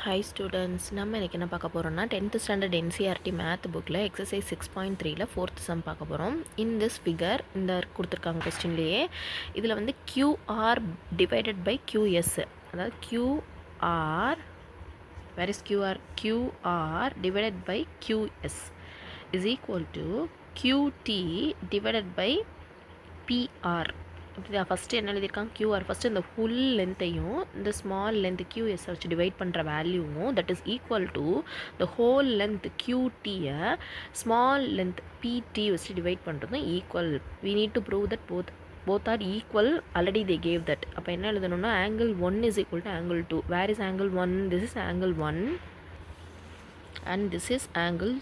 Hi students, நம்ம இன்னைக்கு என்ன பார்க்க போறோம்னா 10th standard NCERT math bookல exercise 6.3ல 4th sum பார்க்க போறோம். In this figure இந்த கொடுத்திருக்காங்க क्वेश्चनலயே இதுல வந்து QR divided by QS அதாவது QR where is QR QR divided by QS is equal to QT divided by PR. First என்ன எழுதியிருக்காங்க கியூஆர் ஃபஸ்ட்டு இந்த ஃபுல் லென்த்தையும் இந்த ஸ்மால் லென்த் கியூஎஸ் வச்சு டிவைட் பண்ணுற வேல்யூவும் that is equal to the whole length கியூடியை ஸ்மால் லென்த் பிடி வச்சு டிவைட் பண்ணுறதும் ஈக்குவல். We need to prove that both are equal. Already they gave that. அப்போ என்ன எழுதணும்னா angle 1 is equal to angle 2. Where is angle 1? This is angle 1 and this is angle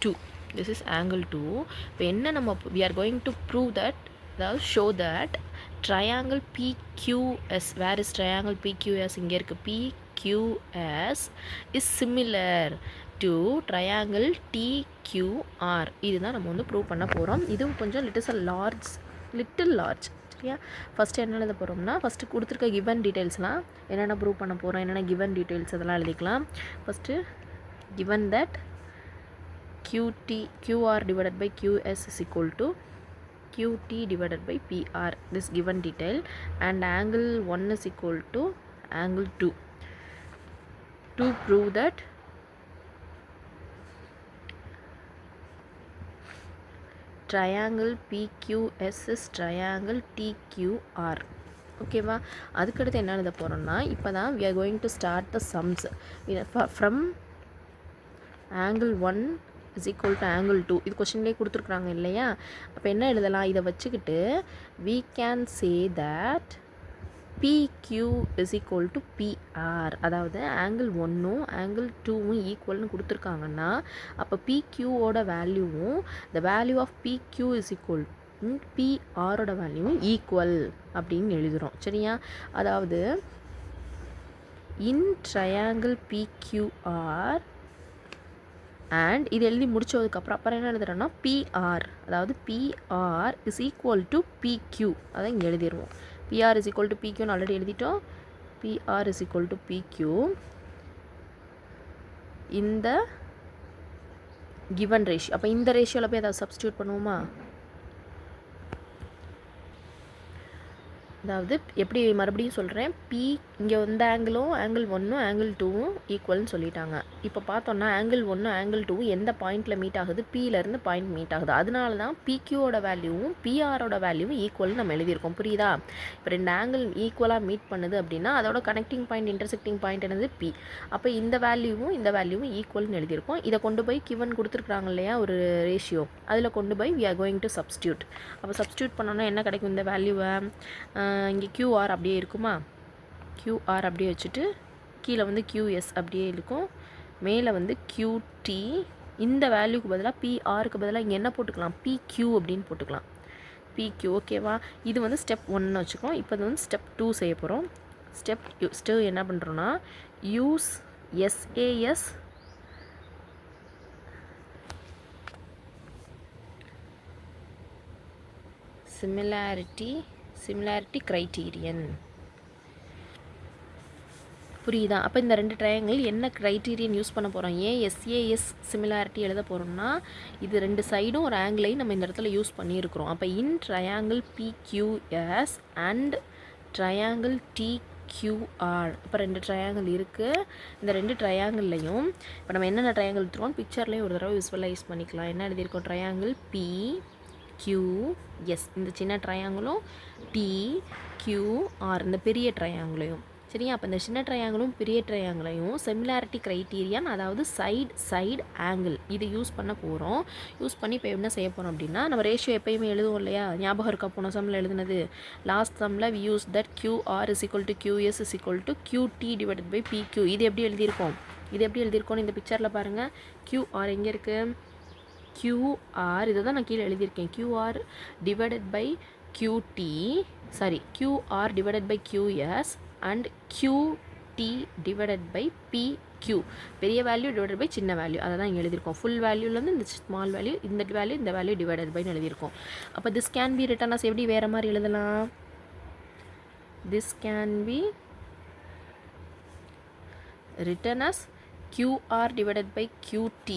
2. This is angle 2. இப்போ என்ன நம்ம we are going to prove that show that triangle PQS, where is triangle PQS? இங்கே இருக்கு PQS is similar to triangle TQR. இதுதான் நம்ம வந்து prove பண்ண போகிறோம். இதுவும் கொஞ்சம் லிட்டில் லார்ஜ் சரியா. ஃபஸ்ட்டு என்ன எழுத போகிறோம்னா ஃபஸ்ட்டு கொடுத்துருக்க கிவன் டீட்டெயில்ஸ்லாம் என்னென்ன ப்ரூவ் பண்ண போகிறோம், என்னென்ன கிவன் டீட்டெயில்ஸ் அதெல்லாம் எழுதிக்கலாம். First given that QR divided by QS is equal to QT divided by PR, this given detail, and angle 1 is equal to angle 2. To prove that triangle PQS is triangle TQR. ஓகேவா. அதுக்கடுத்து என்ன எழுத போகிறோம்னா இப்போ தான் we are going to start the sums from angle 1 is equal to angle 2. இது கொஸ்டின்லேயே கொடுத்துருக்குறாங்க இல்லையா. அப்போ என்ன எழுதலாம், இதை வச்சுக்கிட்டு we can say that PQ is equal to PR. அதாவது ஆங்கிள் 1ம் ஆங்கிள் 2ம் ஈக்குவல்னு கொடுத்துருக்காங்கன்னா அப்போ PQவோட வேல்யூவும் the value of PQ is equal PRோட வேல்யூவும் ஈக்குவல் அப்படின்னு எழுதுகிறோம் சரியா. அதாவது in triangle PQR அண்ட் இது எழுதி முடிச்சதுக்கப்புறம் அப்புறம் என்ன எழுதுறோன்னா பிஆர், அதாவது PR is equal to PQ, அதை இங்கே எழுதிடுவோம். பிஆர் இஸ் ஈக்குவல் டு பிக்யூன்னு ஆல்ரெடி எழுதிட்டோம். PR is equal to PQ இந்த கிவன் ரேஷியோ. அப்போ இந்த ரேஷியோவில் போய் ஏதாவது சப்ஸ்டியூட் பண்ணுவோமா. அதாவது எப்படி மறுபடியும் சொல்கிறேன், இங்கே இந்த ஆங்கிளும் ஆங்கிள் 1ம் ஆங்கிள் 2ம் ஈக்குவல்னு சொல்லிட்டாங்க. இப்போ பார்த்தோன்னா ஆங்கிள் 1 ஆங்கிள் 2 எந்த பாயிண்டில் மீட் ஆகுது, பியிலேருந்து பாயிண்ட் மீட் ஆகுது. அதனால தான் பிக்யூவோட வேல்யூவும் பிஆரோட வேல்யூவும் ஈக்குவல்னு நம்ம எழுதியிருக்கோம். புரியுதா. இப்போ ரெண்டு ஆங்கிள் ஈக்குவலாக மீட் பண்ணுது அப்படின்னா அதோட கனெக்டிங் பாயிண்ட் இன்டர்செக்டிங் பாயிண்ட் என்னது பி. அப்போ இந்த வேல்யூவும் ஈக்குவல்னு எழுதியிருக்கோம். இதை கொண்டு போய் கிவன் கொடுத்துருக்குறாங்க இல்லையா ஒரு ரேஷியோ, அதில் கொண்டு போய் we are going to substitute. அப்போ சப்ஸ்டியூட் பண்ணோன்னா என்ன கிடைக்கும், இந்த வேல்யூவை இங்கே QR அப்படியே இருக்குமா, QR அப்படியே வச்சுட்டு கீழே வந்து QS அப்படியே இருக்கும், மேலே வந்து QT. இந்த வேல்யூக்கு பதிலாக PRக்கு பதிலாக இங்கே என்ன போட்டுக்கலாம், PQ அப்படின்னு போட்டுக்கலாம், PQ. ஓகேவா. இது வந்து ஸ்டெப் 1 வச்சுக்கோம். இப்போ இது வந்து ஸ்டெப் 2 செய்ய போகிறோம். ஸ்டெப் 2 என்ன பண்ணுறோன்னா யூஸ் SAS சிமிலாரிட்டி கிரைட்டீரியன். புரியுதா. அப்போ இந்த ரெண்டு ட்ரையாங்கிள் என்ன க்ரைட்டீரியன் யூஸ் பண்ண போகிறோம், SAS சிமிலாரிட்டி எழுத போகிறோம்னா இது ரெண்டு சைடும் ஒரு ஆங்கிளையும் நம்ம இந்த இடத்துல யூஸ் பண்ணியிருக்கிறோம். அப்போ இன் triangle PQS and triangle TQR. இப்போ ரெண்டு ட்ரையாங்கிள் இருக்குது. இந்த ரெண்டு ட்ரையாங்கிள்லையும் இப்போ நம்ம என்னென்ன ட்ரையாங்கிள் எடுத்துருக்கோம் பிக்சர்லேயும் ஒரு தடவை விசுவலைஸ் பண்ணிக்கலாம். என்ன எழுதியிருக்கோம், ட்ரையாங்கிள் PQS இந்த சின்ன ட்ரையாங்கிளும் TQR இந்த பெரிய ட்ரையாங்கிளையும் சரியா. அப்போ இந்த சின்ன ட்ரையாங்கிளும் பெரிய ட்ரையாங்கிளையும் சிமிலாரிட்டி க்ரைட்டீரியன், அதாவது சைடு ஆங்கிள் இது யூஸ் பண்ண போகிறோம். யூஸ் பண்ணி இப்போ என்ன செய்ய போகிறோம் அப்படின்னா நம்ம ரேஷியோ எப்பயுமே எழுதுவோம் இல்லையா, ஞாபகம் இருக்கா போன சம்மில் எழுதுனது. லாஸ்ட் சம்மில் we use that QR is equal to QS is equal to QT divided by PQ. இது எப்படி எழுதியிருக்கோம் இந்த பிக்சரில் பாருங்கள். QR எங்கே இருக்குது, QR இதை தான் நான் கீழே எழுதியிருக்கேன். QR divided by QR divided by QS and QT divided by PQ. பெரிய வேல்யூ டிவைடட் பை சின்ன வேல்யூ அதை தான் இங்கே எழுதியிருக்கோம். ஃபுல் வேல்யூலேருந்து இந்த ஸ்மால் வேல்யூ இந்த வேல்யூ டிவைடட் பைன்னு எழுதியிருக்கோம். அப்போ this can be written as எப்படி வேறு மாதிரி எழுதலாம், this can be written as QR divided by QT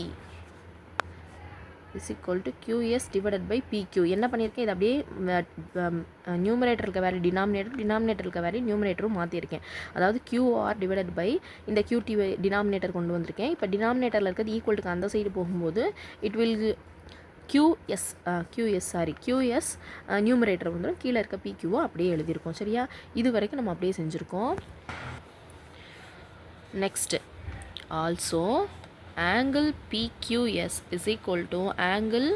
is equal to QS divided by PQ. என்ன பண்ணியிருக்கேன், இது அப்படியே நியூமரேட்டர் இருக்க வேல்யூ டினாமினேட்டர் இருக்க வேல்யூ நியூமரேட்டரும் மாற்றிருக்கேன். அதாவது QR டிவைடட் பை இந்த QT டினாமினேட்டர் கொண்டு வந்திருக்கேன். இப்போ டினாமினேட்டரில் இருக்கிறது ஈக்குவலுக்கு அந்த சைடு போகும்போது இட் வில் QS நியூமரேட்டர் வந்துடும், கீழே இருக்க PQவும் அப்படியே எழுதியிருக்கோம். சரியா, இது வரைக்கும் நம்ம அப்படியே செஞ்சுருக்கோம். Next also angle PQS is equal to angle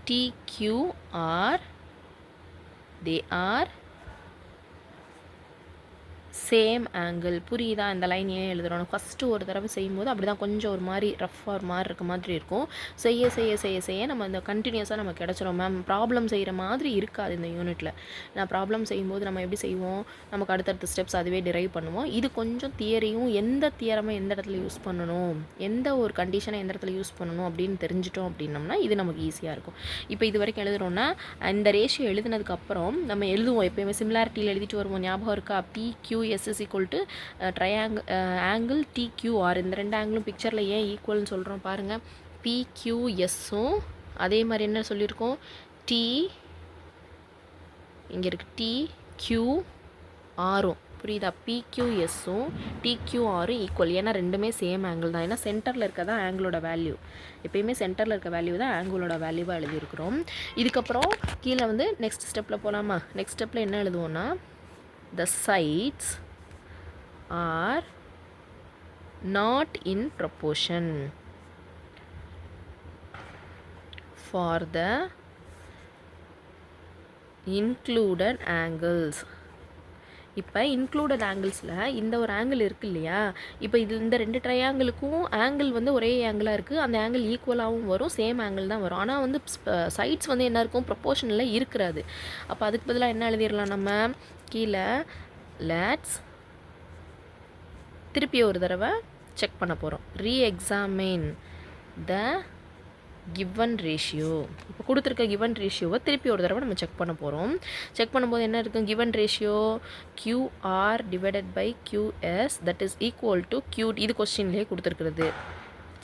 TQR. They are same angle. புரியுதா? இந்த லைன் ஏன் எழுதுகிறோம், ஃபஸ்ட்டு ஒரு தடவை செய்யும்போது அப்படி தான் கொஞ்சம் ஒரு மாதிரி ரஃப்பாக ஒரு மாதிரி இருக்க மாதிரி இருக்கும். செய்ய செய்ய செய்ய செய்ய நம்ம இந்த கண்டினியூஸாக நம்ம கிடச்சிரும். மேம் ப்ராப்ளம் செய்கிற மாதிரி இருக்காது இந்த யூனிட்டில். நான் ப்ராப்ளம் செய்யும்போது நம்ம எப்படி செய்வோம், நமக்கு அடுத்தடுத்த ஸ்டெப்ஸ் அதுவே டிரைவ் பண்ணுவோம். இது கொஞ்சம் தியரியும் எந்த தியரமை எந்த இடத்துல யூஸ் பண்ணணும், எந்த ஒரு கண்டிஷனை எந்த இடத்துல யூஸ் பண்ணணும் அப்படின்னு தெரிஞ்சிட்டோம் அப்படின்னம்னா இது நமக்கு ஈஸியாக இருக்கும். இப்போ இது வரைக்கும் எழுதுகிறோன்னா இந்த ரேஷியோ எழுதுனதுக்கப்புறம் நம்ம எழுதுவோம், எப்போயுமே சிமிலாரிட்டியில் எழுதிட்டு வருவோம். ஞாபகம் இருக்கா? PQS is equal to angle TQR. இந்த ரெண்டு ஆங்கிளும் பிக்சரில் ஏன் ஈக்குவல்னு சொல்கிறோம் பாருங்கள். PQSும் அதே மாதிரி என்ன சொல்லியிருக்கோம், இங்கே இருக்குது TQRும். புரியுதா? PQSும் TQRும் ஈக்குவல். ஏன்னா ரெண்டுமே சேம் ஆங்கிள் தான். ஏன்னா சென்டரில் இருக்க தான் ஆங்கிளோட வேல்யூ. எப்பயுமே சென்டரில் இருக்க வேல்யூ தான் ஆங்கிளோட வேல்யூவாக எழுதியிருக்கிறோம். இதுக்கப்புறம் கீழே வந்து நெக்ஸ்ட் ஸ்டெப்பில் போகலாமா? நெக்ஸ்ட் ஸ்டெப்பில் என்ன எழுதுவோன்னா, the sides are not in proportion for the included angles. இப்போ இன்க்ளூடட் ஆங்கிள்ஸில் இந்த ஒரு ஆங்கிள் இருக்குது இல்லையா, இப்போ இது இந்த ரெண்டு ட்ரையாங்கிளுக்கும் ஆங்கிள் வந்து ஒரே ஆங்கிளாக இருக்குது, அந்த ஆங்கிள் ஈக்குவலாகவும் வரும், சேம் ஆங்கிள் தான் வரும். ஆனால் வந்து சைட்ஸ் வந்து என்ன இருக்கும், ப்ரொப்போர்ஷனில் இருக்கிறது. அப்போ அதுக்கு பதிலாக என்ன எழுதிடலாம் நம்ம, கீழே லெட்ஸ் திருப்பி ஒரு தடவை செக் பண்ண போகிறோம். ரீஎக்ஸாமின் த கிவன் ரேஷியோ. இப்போ கொடுத்துருக்க கிவன் ரேஷியோவை திருப்பி ஒரு தடவை நம்ம செக் பண்ண போகிறோம். செக் பண்ணும்போது என்ன இருக்குது, given ratio QR divided by QS that is equal to QT. இது கொஸ்டின்லேயே கொடுத்துருக்குறது.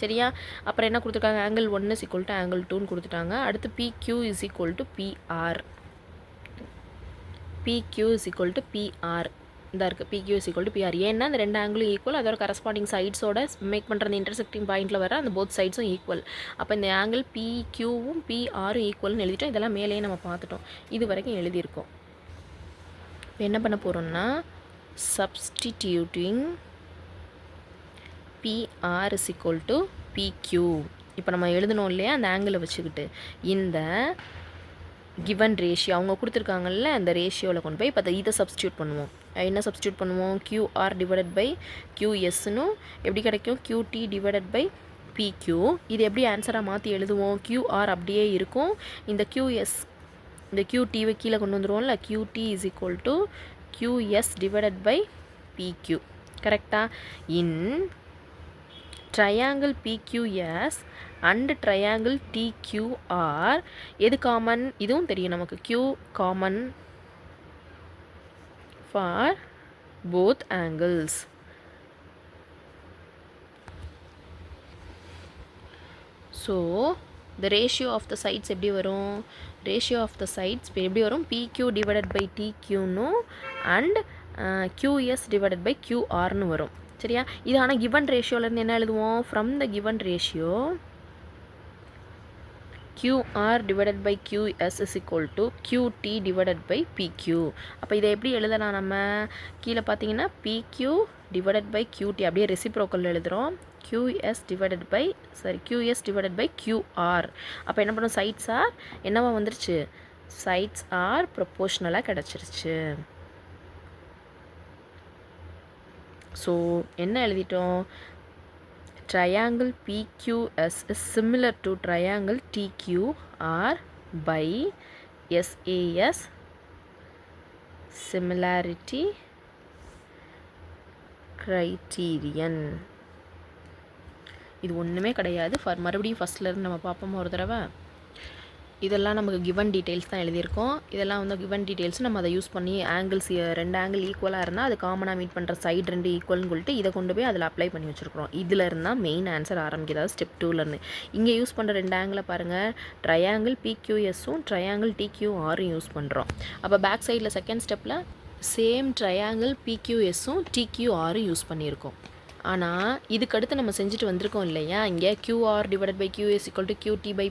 சரியா? அப்புறம் என்ன கொடுத்துருக்காங்க, angle 1 is equal to angle 2ன்னு கொடுத்துட்டாங்க. அடுத்து PQ is equal to PR. PQ is equal to PR இந்த இருக்குது. PQ is equal to PR. ஏன்னா அந்த ரெண்டு ஆங்கிளும் ஈக்குவல், அதோட கரஸ்பாண்டிங் சைட்ஸோட மேக் பண்ணுற அந்த இன்டர்செக்டிங் பாயிண்டில் வர அந்த போத் சைட்ஸும் ஈக்குவல். அப்போ இந்த ஆங்கிள் PQவும் PRும் ஈக்குவல்னு எழுதிட்டோம். இதெல்லாம் மேலேயே நம்ம பார்த்துட்டோம், இது வரைக்கும் எழுதியிருக்கோம். இப்போ என்ன பண்ண போகிறோம்னா, substituting PR is equal to PQ. இப்போ நம்ம எழுதணும் இல்லையா அந்த ஆங்கிளை வச்சுக்கிட்டு, இந்த கிவன் ரேஷியோ அவங்க கொடுத்துருக்காங்கல்ல அந்த ரேஷியோவில் கொண்டு போய் இப்போ இதை சப்ஸ்டியூட் பண்ணுவோம். என்ன சப்ஸ்டியூட் பண்ணுவோம், QR டிவைடட் பை QSன்னு எப்படி கிடைக்கும், QT டிவைடட் பை PQ. இது எப்படி ஆன்சராக மாற்றி எழுதுவோம், QR அப்படியே இருக்கும், இந்த QS இந்த QTவை கீழே கொண்டு வந்துடுவோம்ல, QT is equal to QS divided by PQ. கரெக்டாக? In triangle PQS and triangle TQR எது காமன், இதுவும் தெரியும் நமக்கு, Q common for both angles. So the ratio of the sides எப்படி வரும், ratio of the sides எப்படி வரும், PQ divided by TQன்னும் அண்ட் QS divided by QRன்னு வரும். சரியா? இது ஆனால் கிவன் ரேஷியோலேருந்து என்ன எழுதுவோம், from the given ratio QR divided by QS is equal to QT divided by PQ. அப்போ இதை எப்படி எழுதலாம் நம்ம, கீழே பார்த்தீங்கன்னா PQ divided by QT அப்படியே ரெசிப்ரோக்கல் எழுதுகிறோம், QS divided by QR. அப்போ என்ன பண்ணும், சைட்ஸ் ஆர் என்னவா வந்துருச்சு, சைட்ஸ் ஆர் ப்ரொப்போர்ஷ்னலாக கிடச்சிருச்சு. ஸோ என்ன எழுதிட்டோம், triangle PQS is similar to triangle TQR by SAS similarity criterion. இது ஒன்றுமே கிடையாது. மறுபடியும் ஃபஸ்ட்லேருந்து நம்ம பார்ப்போம் ஒரு தடவை. இதெல்லாம் நமக்கு கிவன் டீட்டெயில்ஸ் தான் எழுதியிருக்கோம். இதெல்லாம் வந்து கிவன் டீட்டெயில்ஸ் நம்ம அதை யூஸ் பண்ணி ஆங்கிள்ஸ் 2 ஆங்கிள் ஈக்குவலாக இருந்தால் அது காமனாக மீட் பண்ணுற சைடு 2 ஈக்குவல்னு சொல்லிட்டு இதை கொண்டு போய் அதில் அப்ளை பண்ணி வச்சுருக்கிறோம். இதில் இருந்தால் மெயின் ஆன்சர் ஆரம்பிக்கிறது ஸ்டெப் 2லேருந்து. இங்கே யூஸ் பண்ணுற 2 ஆங்கிளை பாருங்கள், ட்ரையாங்கிள் PQSும் ட்ரையாங்கிள் TQRும் யூஸ் பண்ணுறோம். அப்போ பேக் சைடில் செகண்ட் ஸ்டெப்பில் சேம் ட்ரையாங்கிள் PQSும் TQRும் யூஸ் பண்ணியிருக்கோம். ஆனால் இதுக்கடுத்து நம்ம செஞ்சுட்டு வந்திருக்கோம் இல்லையா, இங்கே QR divided by QS equal to QT by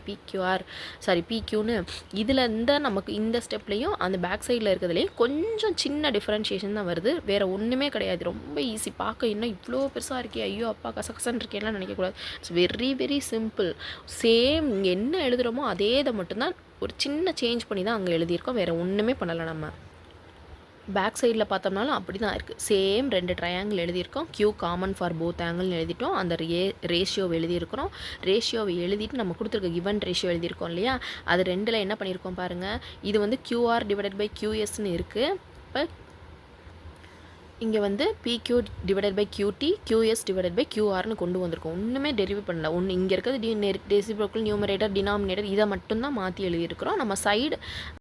PQன்னு இதில் இருந்தால் நமக்கு இந்த ஸ்டெப்லேயும் அந்த பேக் சைடில் இருக்கிறதுலேயும் கொஞ்சம் சின்ன டிஃப்ரென்ஷியேஷன் தான் வருது, வேறு ஒன்றுமே கிடையாது. ரொம்ப ஈஸி. பார்க்க இன்னும் இவ்வளோ பெருசாக இருக்கே, ஐயோ அப்பா கசகசன்னு இருக்கேன்லாம் நினைக்கக்கூடாது. It's very very simple. Same இங்கே என்ன எழுதுகிறோமோ அதே இதை மட்டும்தான் ஒரு சின்ன சேஞ்ச் பண்ணி தான் அங்கே எழுதியிருக்கோம், வேறு ஒன்றுமே பண்ணலை. நம்ம பேக் சைடில் பார்த்தோம்னாலும் அப்படி தான் இருக்குது. சேம் 2 ட்ரையாங்கிள் எழுதியிருக்கோம். Q காமன் ஃபார் போத் ஆங்கிள்னு எழுதிட்டோம். அந்த ரேஷியோவை எழுதியிருக்கிறோம். ரேஷியோவை எழுதிட்டு நம்ம கொடுத்துருக்க கிவன் ரேஷியோ எழுதியிருக்கோம் இல்லையா, அது 2ல் என்ன பண்ணியிருக்கோம் பாருங்கள், இது வந்து QR டிவைடட் பை QSன்னு இருக்குது. இப்போ இங்கே வந்து PQ divided by QT QS divided by QRன்னு கொண்டு வந்திருக்கோம். ஒன்றுமே டெரிவ் பண்ணல. ஒன்று இங்கே இருக்கிறது ரெசிப்ரோக்கல் நியூமரேட்டர் டினாமினேட்டர் இதை மட்டும்தான் மாற்றி எழுதியிருக்கிறோம். நம்ம சைடு